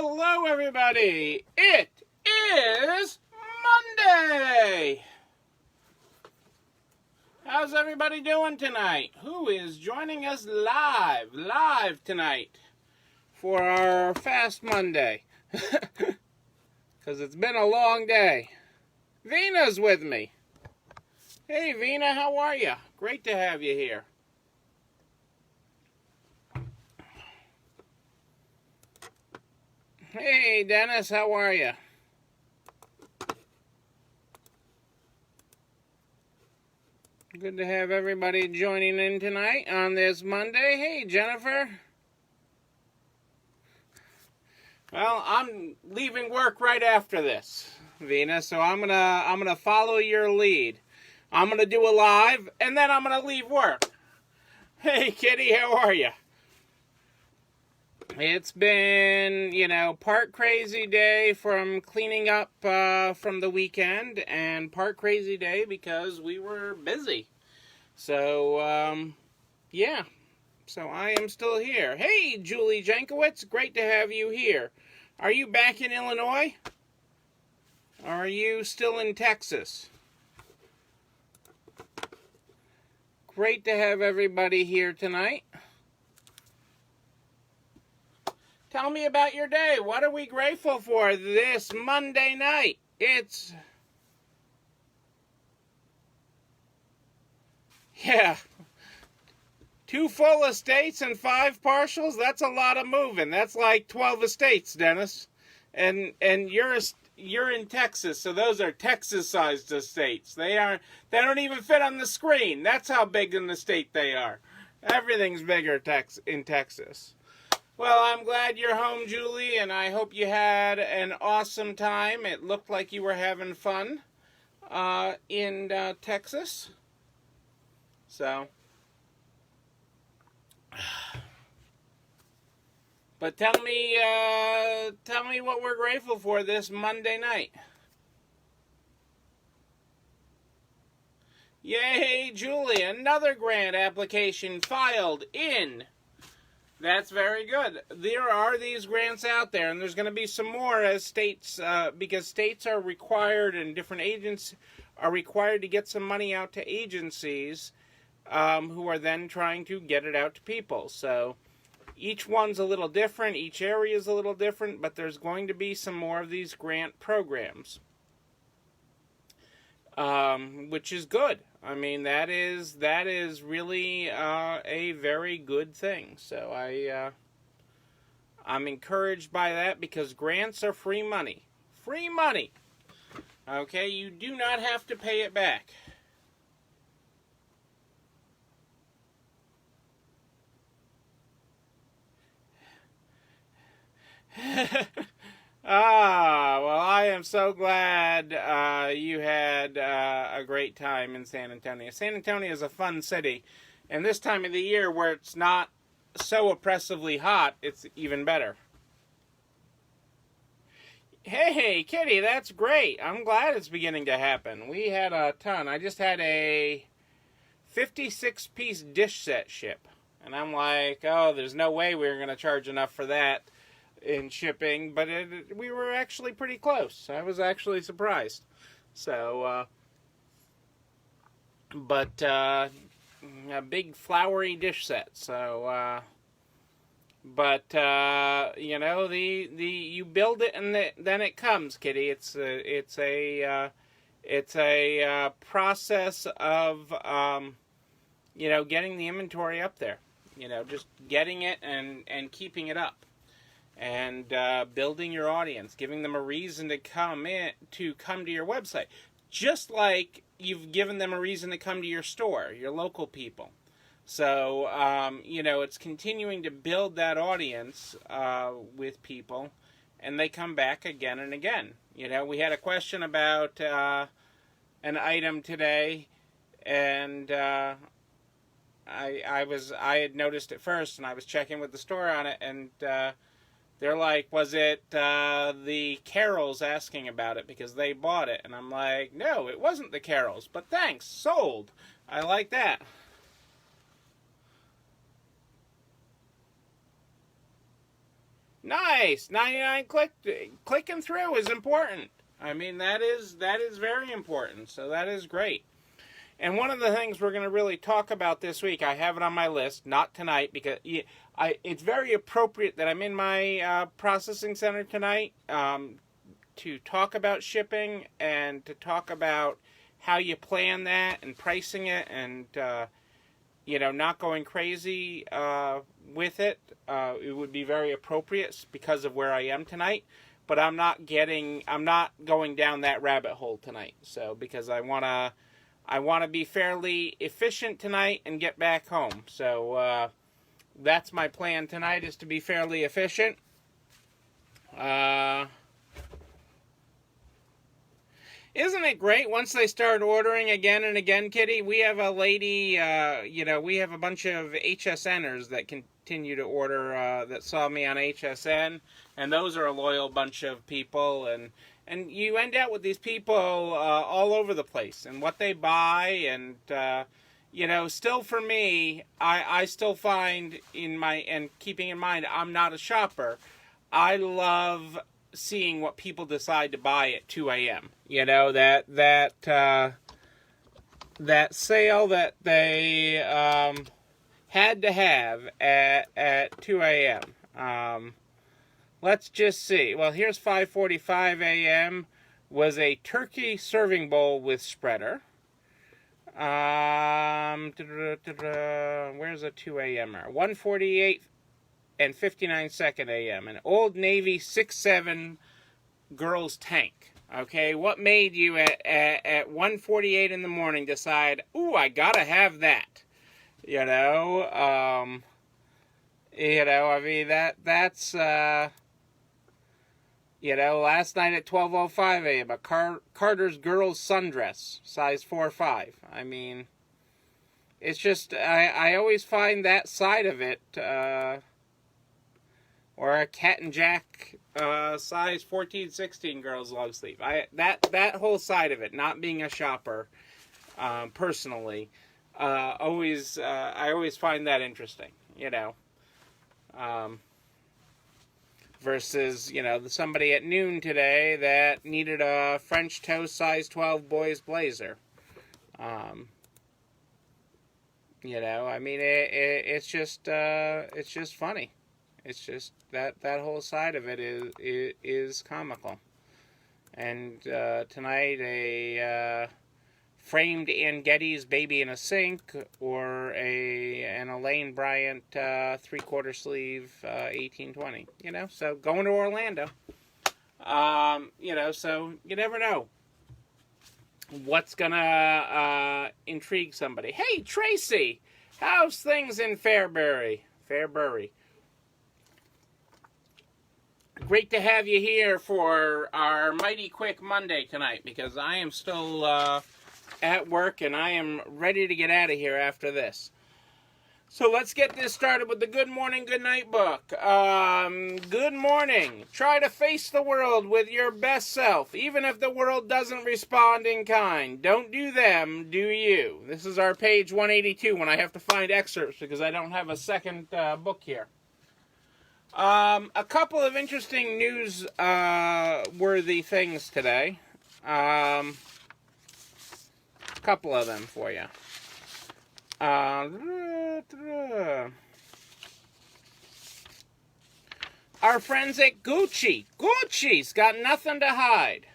Hello, everybody. It is Monday. How's everybody doing tonight? Who is joining us live tonight for our Fast Monday? Because it's been a long day. Vina's with me. Hey, Vina, how are you? Great to have you here. Hey, Dennis, how are you? Good to have everybody joining in tonight on this Monday. Hey, Jennifer. Well, I'm leaving work right after this, Vina, so I'm gonna follow your lead. I'm gonna do a live, and then I'm gonna leave work. Hey, Kitty, how are you? It's been, part crazy day from cleaning up from the weekend, and part crazy day because we were busy. So, yeah. So I am still here. Hey, Julie Jankowitz, great to have you here. Are you back in Illinois? Or are you still in Texas? Great to have everybody here tonight. Tell me about your day. What are we grateful for this Monday night? It's... yeah. 2 full estates and 5 partials? That's a lot of moving. That's like 12 estates, Dennis. And you're in Texas, so those are Texas-sized estates. They don't even fit on the screen. That's how big an estate they are. Everything's bigger in Texas. Well, I'm glad you're home, Julie, and I hope you had an awesome time. It looked like you were having fun in Texas. So, but tell me what we're grateful for this Monday night. Yay, Julie! Another grant application filed in. That's very good. There are these grants out there, and there's going to be some more as states, because states are required and different agents are required to get some money out to agencies who are then trying to get it out to people. So each one's a little different, each area is a little different, but there's going to be some more of these grant programs, which is good. I mean, that is really a very good thing. So I'm encouraged by that because grants are free money. Free money. Okay, you do not have to pay it back. Well, I am so glad you had a great time in San Antonio. San Antonio is a fun city, and this time of the year where it's not so oppressively hot, it's even better. Hey, Kitty, that's great. I'm glad it's beginning to happen. We had a ton. I just had a 56-piece dish set ship, and I'm like, oh, there's no way we were going to charge enough for that in shipping, but we were actually pretty close. I was actually surprised. So, but a big flowery dish set. So, but you build it and then it comes, Kitty. It's a process of getting the inventory up there. Just getting it and keeping it up. And building your audience, giving them a reason to come to your website, just like you've given them a reason to come to your store, your local people. So it's continuing to build that audience with people, and they come back again and again. We had a question about an item today, and I had noticed it first, and I was checking with the store on it, and they're like, was it the Carols asking about it because they bought it? And I'm like, no, it wasn't the Carols, but thanks, sold. I like that. Nice. Nice. 99 clicking through is important. I mean, that is very important. So that is great. And one of the things we're going to really talk about this week, I have it on my list, not tonight, because it's very appropriate that I'm in my processing center tonight to talk about shipping and to talk about how you plan that and pricing it and, not going crazy with it. It would be very appropriate because of where I am tonight. But I'm not going down that rabbit hole tonight. So, because I want to be fairly efficient tonight and get back home. So, that's my plan tonight, is to be fairly efficient. Isn't it great once they start ordering again and again, Kitty? We have a lady, we have a bunch of HSNers that continue to order that saw me on HSN, and those are a loyal bunch of people, and you end up with these people all over the place, and what they buy, and, still for me, I still find keeping in mind, I'm not a shopper, I love seeing what people decide to buy at 2 a.m. That sale that they had to have at 2 a.m. Let's just see. Well, here's 5:45 a.m. was a turkey serving bowl with spreader. Where's a 2 a.m.er? 1:48 and 59 a.m. An Old Navy 6'7" girls tank. Okay, what made you at 1:48 in the morning decide, ooh, I gotta have that? I mean, that's last night at 12:05 a.m. a Carter's girls sundress, size 4'5". I mean, it's just, I always find that side of it, or a Cat and Jack size 14-16 girls long sleeve. That whole side of it, not being a shopper, personally, I always find that interesting, versus, somebody at noon today that needed a French toast size 12 boys blazer. I mean, it's just funny. It's just that whole side of it is comical. And tonight, a framed Ann Getty's Baby in a Sink, or an Elaine Bryant 3/4 sleeve 1820. So going to Orlando. So you never know what's gonna intrigue somebody. Hey, Tracy, how's things in Fairbury? Great to have you here for our Mighty Quick Monday tonight, because I am still at work and I am ready to get out of here after this. So let's get this started with the Good Morning, Good Night book. Good morning. Try to face the world with your best self, even if the world doesn't respond in kind. Don't do them, do you. This is our page 182 when I have to find excerpts because I don't have a second book here. A couple of interesting news-worthy things today. A couple of them for you. Our friends at Gucci. Gucci's got nothing to hide.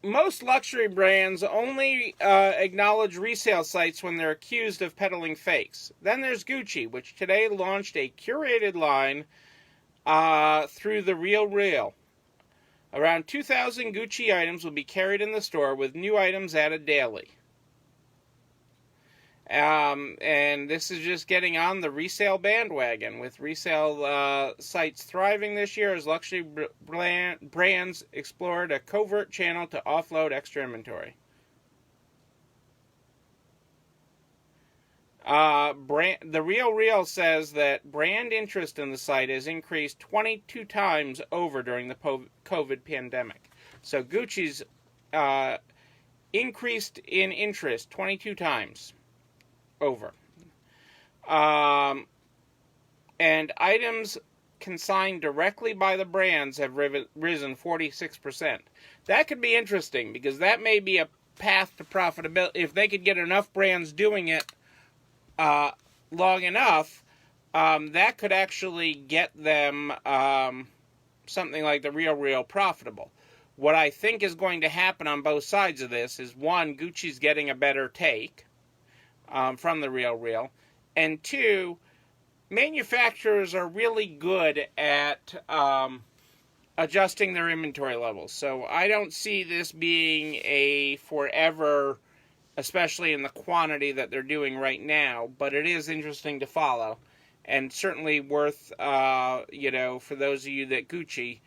Most luxury brands only acknowledge resale sites when they're accused of peddling fakes. Then there's Gucci, which today launched a curated line through the RealReal. Around 2,000 Gucci items will be carried in the store, with new items added daily. And this is just getting on the resale bandwagon, with resale sites thriving this year as luxury brands explored a covert channel to offload extra inventory. The RealReal says that brand interest in the site has increased 22 times over during the COVID pandemic. So Gucci's increased in interest 22 times over. And items consigned directly by the brands have risen 46%. That could be interesting, because that may be a path to profitability. If they could get enough brands doing it long enough, that could actually get them something like the RealReal profitable. What I think is going to happen on both sides of this is, one, Gucci's getting a better take from the RealReal, and two, manufacturers are really good at adjusting their inventory levels. So I don't see this being a forever, especially in the quantity that they're doing right now, but it is interesting to follow, and certainly worth, for those of you that Gucci,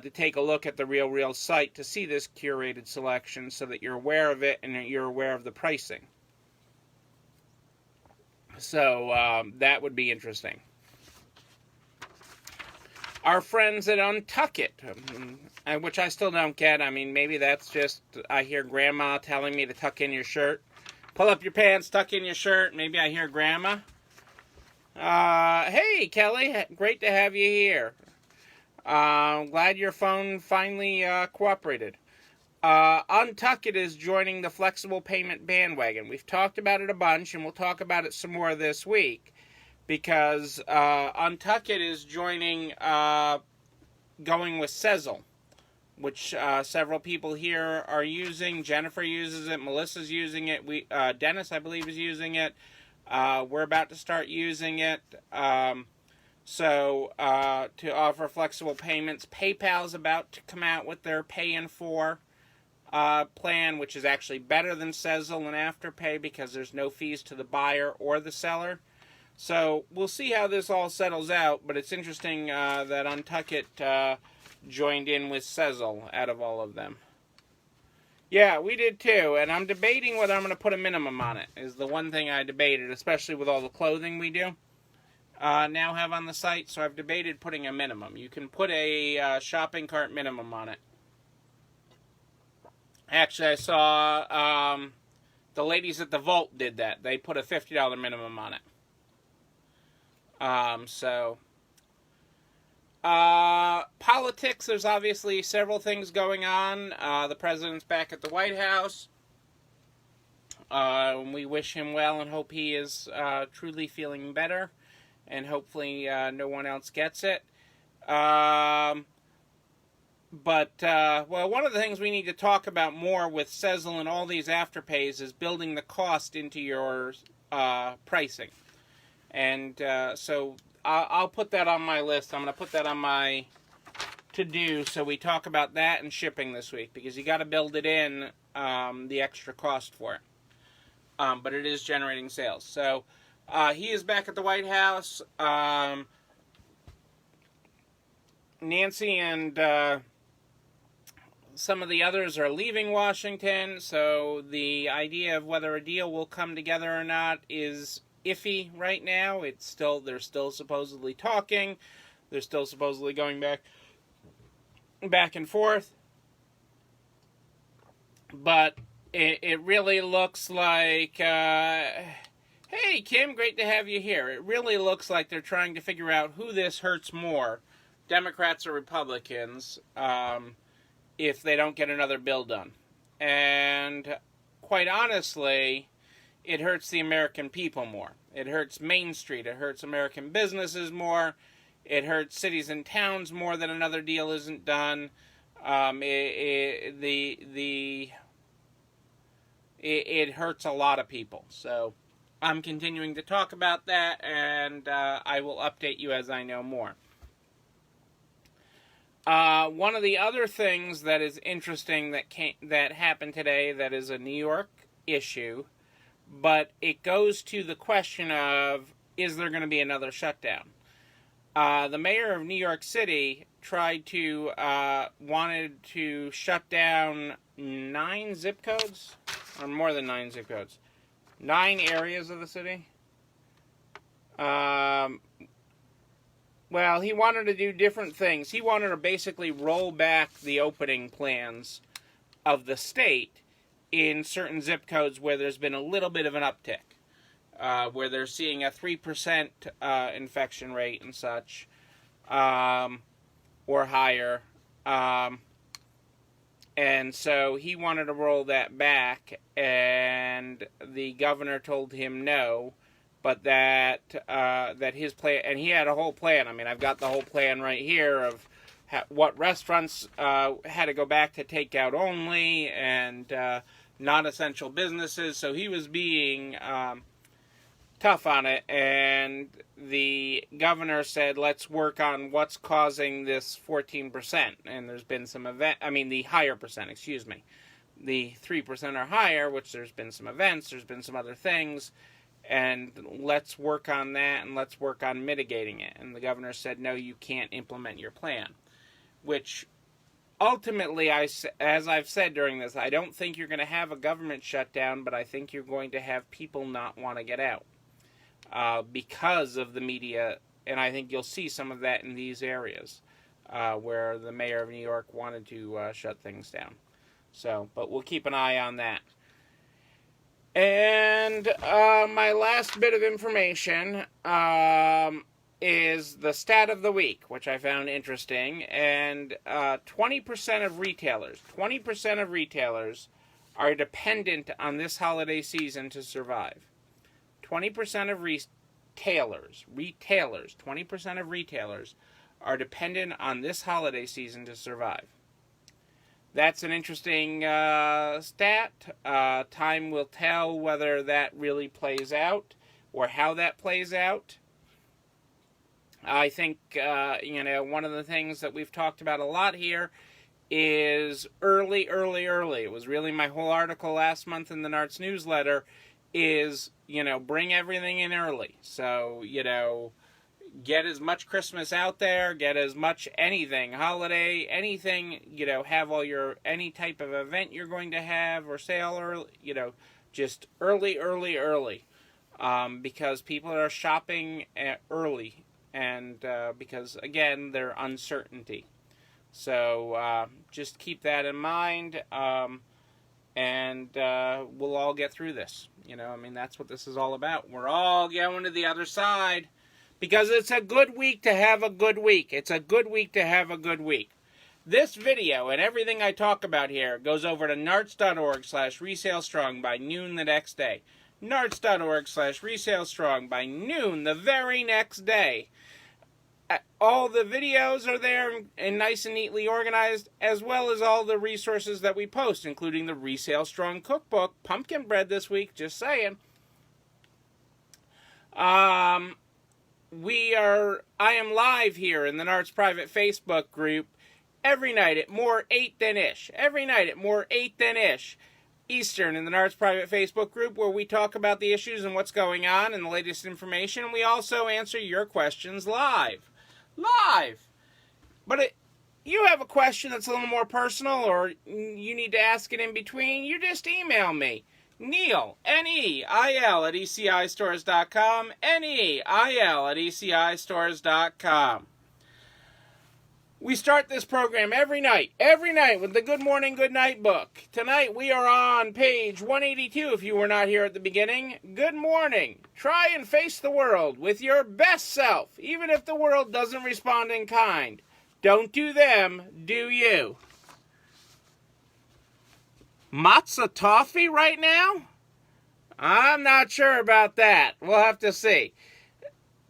to take a look at the RealReal site to see this curated selection, so that you're aware of it and you're aware of the pricing. So that would be interesting. Our friends at Untuckit, which I still don't get. I mean, maybe that's just, I hear Grandma telling me to tuck in your shirt. Pull up your pants, tuck in your shirt. Maybe I hear Grandma. Hey, Kelly, great to have you here. Glad your phone finally cooperated. Untuckit is joining the flexible payment bandwagon. We've talked about it a bunch, and we'll talk about it some more this week, because Untuckit is joining, going with Sezzle, which several people here are using. Jennifer uses it. Melissa's using it. Dennis, I believe, is using it. We're about to start using it. To offer flexible payments. PayPal's about to come out with their Pay in 4 plan, which is actually better than Sezzle and Afterpay, because there's no fees to the buyer or the seller. So we'll see how this all settles out, but it's interesting that Untuckit joined in with Sezzle out of all of them. Yeah, we did too, and I'm debating whether I'm going to put a minimum on it, is the one thing I debated, especially with all the clothing we do now have on the site. So I've debated putting a minimum. You can put a shopping cart minimum on it. Actually, I saw the ladies at the Vault did that. They put a $50 minimum on it. Politics, there's obviously several things going on. The president's back at the White House. We wish him well and hope he is truly feeling better. And hopefully no one else gets it. One of the things we need to talk about more with Sezzle and all these afterpays is building the cost into your pricing. And so I'll put that on my list. I'm going to put that on my to-do, so we talk about that and shipping this week, because you got to build it in, the extra cost for it. But it is generating sales. So he is back at the White House. Nancy and some of the others are leaving Washington, so the idea of whether a deal will come together or not is iffy right now. They're still supposedly talking. They're still supposedly going back and forth. But it really looks like, hey, Kim, great to have you here. It really looks like they're trying to figure out who this hurts more, Democrats or Republicans, if they don't get another bill done. And quite honestly, it hurts the American people more. It hurts Main Street. It hurts American businesses more. It hurts cities and towns more that another deal isn't done. It hurts a lot of people. So I'm continuing to talk about that, and I will update you as I know more. One of the other things that is interesting that happened today, that is a New York issue, but it goes to the question of, is there going to be another shutdown? The mayor of New York City wanted to shut down 9 zip codes, or more than 9 zip codes, 9 areas of the city. Well, he wanted to do different things. He wanted to basically roll back the opening plans of the state in certain zip codes where there's been a little bit of an uptick, where they're seeing a 3% infection rate and such. or higher. And so he wanted to roll that back, and the governor told him no, but that his plan, and he had a whole plan. I mean, I've got the whole plan right here of what restaurants had to go back to takeout only, and non-essential businesses. So he was being tough on it, and the governor said, let's work on what's causing this 14%. And there's been some the higher percent, excuse me. The 3% or higher, which there's been some events, there's been some other things, and let's work on that, and let's work on mitigating it. And the governor said, no, you can't implement your plan. Which, ultimately, as I've said during this, I don't think you're going to have a government shutdown, but I think you're going to have people not want to get out. Because of the media, and I think you'll see some of that in these areas where the mayor of New York wanted to shut things down. So, but we'll keep an eye on that. And my last bit of information is the stat of the week, which I found interesting. And 20% of retailers are dependent on this holiday season to survive. 20% of retailers, 20% of retailers are dependent on this holiday season to survive. That's an interesting stat. Time will tell whether that really plays out or how that plays out. I think, one of the things that we've talked about a lot here is early. It was really my whole article last month in the NARTS newsletter is, bring everything in early. So, get as much Christmas out there, get as much anything, holiday, anything, have all any type of event you're going to have or sale, or, just early. Because people are shopping early, and because, again, their uncertainty. So, just keep that in mind, and we'll all get through this. That's what this is all about. We're all going to the other side. Because it's a good week to have a good week. It's a good week to have a good week. This video and everything I talk about here goes over to narts.org/resalestrong by noon the next day. narts.org/resalestrong by noon the very next day. All the videos are there and nice and neatly organized, as well as all the resources that we post, including the Resale Strong Cookbook, pumpkin bread this week, just saying. I am live here in the NARTS private Facebook group every night at more 8 than ish. Eastern in the NARTS private Facebook group, where we talk about the issues and what's going on and the latest information. And we also answer your questions live. But you have a question that's a little more personal, or you need to ask it in between, you just email me. Neil, Neil at ECIstores.com, Neil at ECIstores.com. We start this program every night with the Good Morning, Good Night book. Tonight we are on page 182 if you were not here at the beginning. Good morning. Try and face the world with your best self, even if the world doesn't respond in kind. Don't do them, do you? Matzah toffee right now? I'm not sure about that. We'll have to see.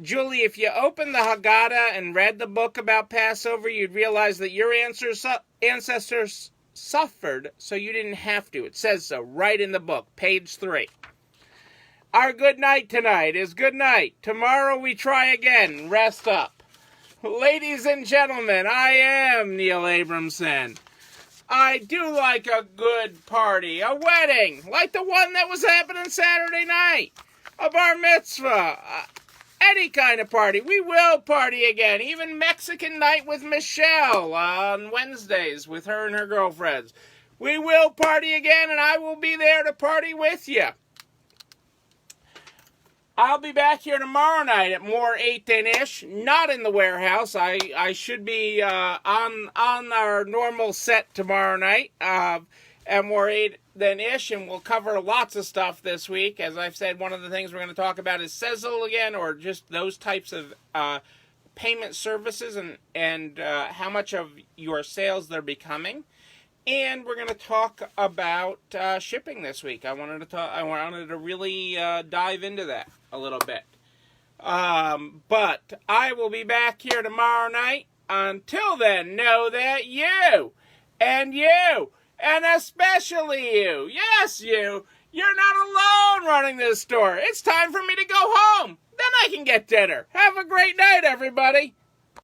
Julie, if you opened the Haggadah and read the book about Passover, you'd realize that your ancestors suffered, so you didn't have to. It says so right in the book, page 3. Our good night tonight is good night. Tomorrow we try again. Rest up. Ladies and gentlemen, I am Neil Abramson. I do like a good party, a wedding, like the one that was happening Saturday night, a bar mitzvah, any kind of party. We will party again, even Mexican night with Michelle on Wednesdays with her and her girlfriends. We will party again, and I will be there to party with you. I'll be back here tomorrow night at more 8 than ish, not in the warehouse. I should be on our normal set tomorrow night, and more 8 than ish, and we'll cover lots of stuff this week. As I've said, one of the things we're going to talk about is Sezzle again, or just those types of payment services and how much of your sales they're becoming. And we're going to talk about shipping this week. I wanted to really dive into that a little bit. But I will be back here tomorrow night. Until then, know that you, and especially you, yes, you're not alone running this store. It's time for me to go home. Then I can get dinner. Have a great night, everybody.